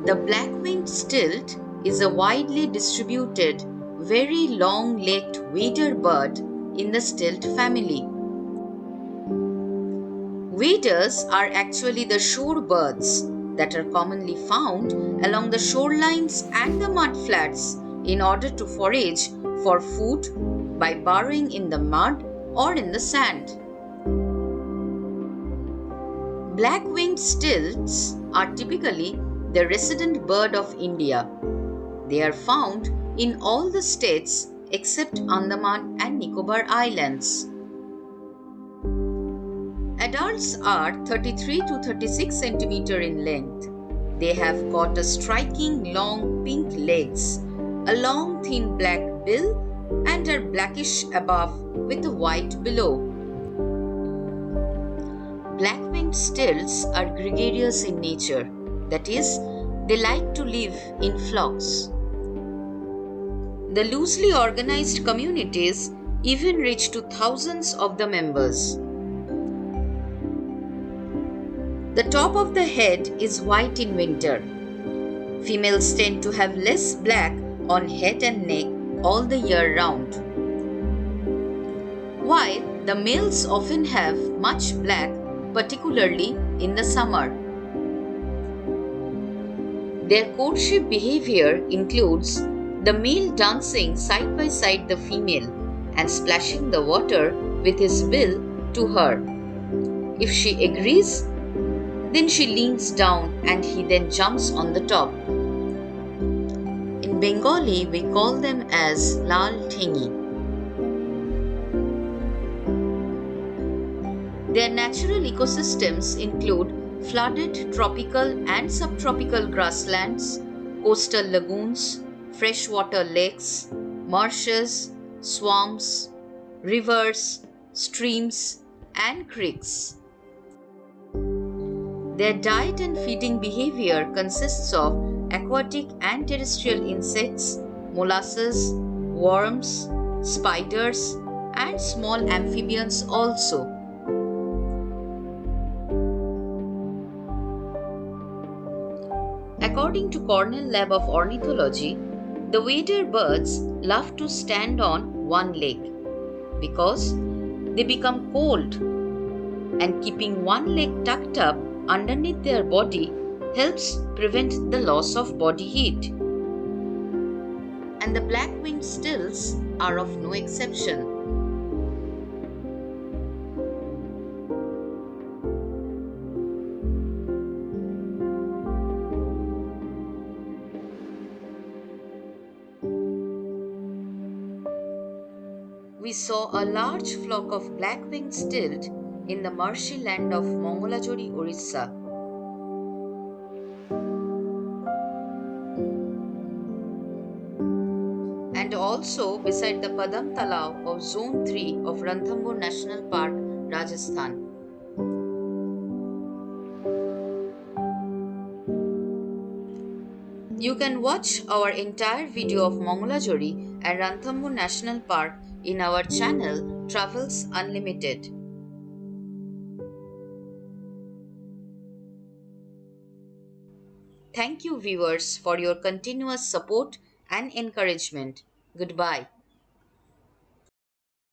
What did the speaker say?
The black-winged stilt is a widely distributed, very long-legged wader bird in the stilt family. Waders are actually the shore birds that are commonly found along the shorelines and the mudflats in order to forage for food by burrowing in the mud or in the sand. Black-winged stilts are typically the resident bird of India. They are found in all the states except Andaman and Nicobar Islands. Adults are 33 to 36 cm in length. They have got a striking long pink legs, a long thin black bill, and are blackish above with a white below. Black-winged stilts are gregarious in nature, that is, they like to live in flocks. The loosely organized communities even reach to thousands of the members. The top of the head is white in winter. Females tend to have less black on head and neck all the year round, while the males often have much black, particularly in the summer. Their courtship behavior includes the male dancing side by side the female and splashing the water with his bill to her. If she agrees, then she leans down and he then jumps on the top. In Bengali, we call them as lal thengi. Their natural ecosystems include flooded tropical and subtropical grasslands, coastal lagoons, freshwater lakes, marshes, swamps, rivers, streams, and creeks. Their diet and feeding behavior consists of aquatic and terrestrial insects, mollusses, worms, spiders, and small amphibians also. According to Cornell Lab of Ornithology, the wader birds love to stand on one leg because they become cold, and keeping one leg tucked up underneath their body helps prevent the loss of body heat. And the black-winged stilts are of no exception. We saw a large flock of black-winged stilt in the marshy land of Mongolajodi, Orissa. And also beside the Padam Talao of Zone 3 of Ranthambore National Park, Rajasthan. You can watch our entire video of Mongolajodi and Ranthambore National Park in our channel Travels Unlimited. Thank you viewers for your continuous support and encouragement. Goodbye.